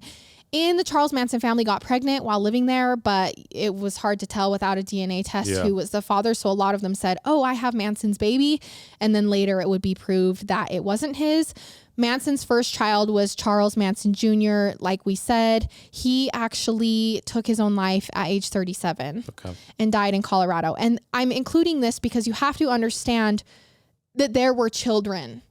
And the Charles Manson family got pregnant while living there, but it was hard to tell without a DNA test who was the father. So a lot of them said, oh, I have Manson's baby. And then later it would be proved that it wasn't his. Manson's first child was Charles Manson Jr. Like we said, he actually took his own life at age 37 and died in Colorado. And I'm including this because you have to understand that there were children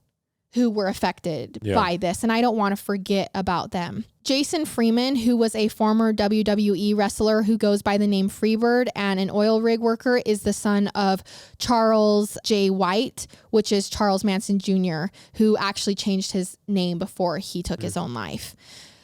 who were affected by this, and I don't want to forget about them. Jason Freeman, who was a former WWE wrestler who goes by the name Freebird and an oil rig worker, is the son of Charles J. White, which is Charles Manson Jr., who actually changed his name before he took his own life.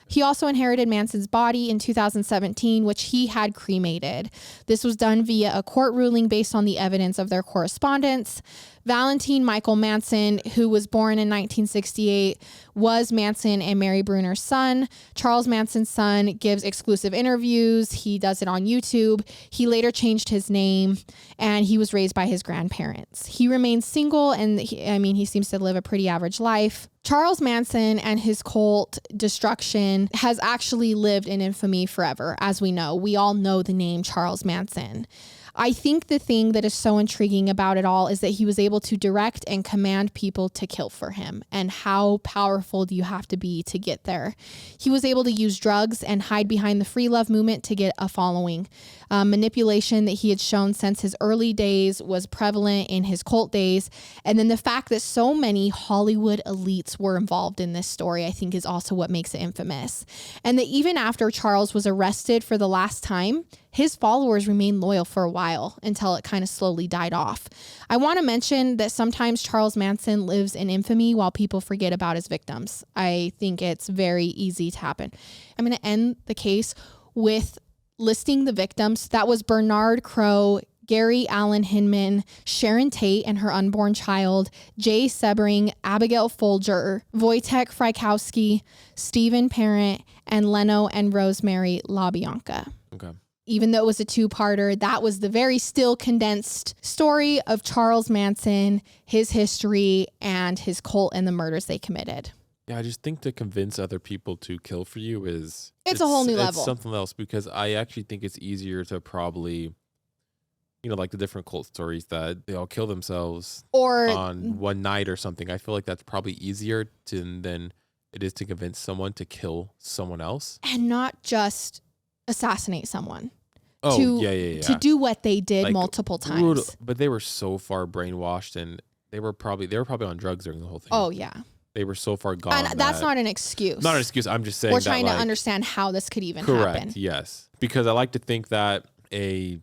He also inherited Manson's body in 2017, which he had cremated. This was done via a court ruling based on the evidence of their correspondence. Valentine Michael Manson, who was born in 1968, was Manson and Mary Bruner's son. Charles Manson's son gives exclusive interviews. He does it on YouTube. He later changed his name, and he was raised by his grandparents. He remains single, and he seems to live a pretty average life. Charles Manson and his cult destruction has actually lived in infamy forever, as we know. We all know the name Charles Manson. I think the thing that is so intriguing about it all is that he was able to direct and command people to kill for him. And how powerful do you have to be to get there? He was able to use drugs and hide behind the free love movement to get a following. Manipulation that he had shown since his early days was prevalent in his cult days. And then the fact that so many Hollywood elites were involved in this story, I think, is also what makes it infamous. And that even after Charles was arrested for the last time, his followers remained loyal for a while until it kind of slowly died off. I want to mention that sometimes Charles Manson lives in infamy while people forget about his victims. I think it's very easy to happen. I'm going to end the case with listing the victims. That was Bernard Crowe, Gary Allen Hinman, Sharon Tate and her unborn child, Jay Sebring, Abigail Folger, Wojtek Frykowski, Stephen Parent, and Leno and Rosemary LaBianca. Okay. Even though it was a two-parter, that was the very still condensed story of Charles Manson, his history, and his cult and the murders they committed. Yeah, I just think to convince other people to kill for you is... It's a whole new level. It's something else, because I actually think it's easier to probably, like the different cult stories that they all kill themselves or on one night or something. I feel like that's probably easier than it is to convince someone to kill someone else. And not just assassinate someone. Oh, to do what they did multiple times. Brutal, but they were so far brainwashed, and they were probably on drugs during the whole thing. Oh, yeah. They were so far gone. And that's not an excuse. Not an excuse. I'm just saying we're trying to understand how this could even happen. Correct, yes. Because I like to think that a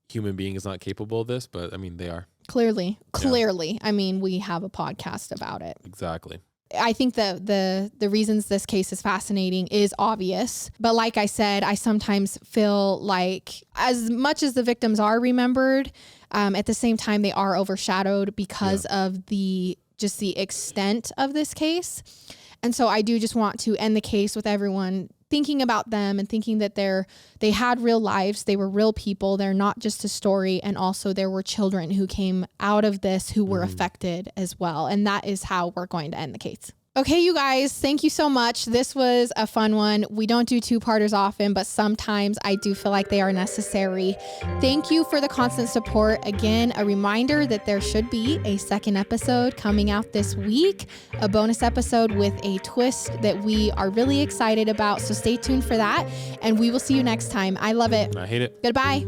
human being is not capable of this, but they are. Clearly. I mean, we have a podcast about it. Exactly. I think the reasons this case is fascinating is obvious. But like I said, I sometimes feel like as much as the victims are remembered, at the same time, they are overshadowed because of the extent of this case. And so I do just want to end the case with everyone thinking about them and thinking that they had real lives. They were real people. They're not just a story. And also there were children who came out of this who were affected as well. And that is how we're going to end the case. Okay, you guys, thank you so much. This was a fun one. We don't do two-parters often, but sometimes I do feel like they are necessary. Thank you for the constant support. Again, a reminder that there should be a second episode coming out this week, a bonus episode with a twist that we are really excited about. So stay tuned for that, and we will see you next time. I love it. I hate it. Goodbye.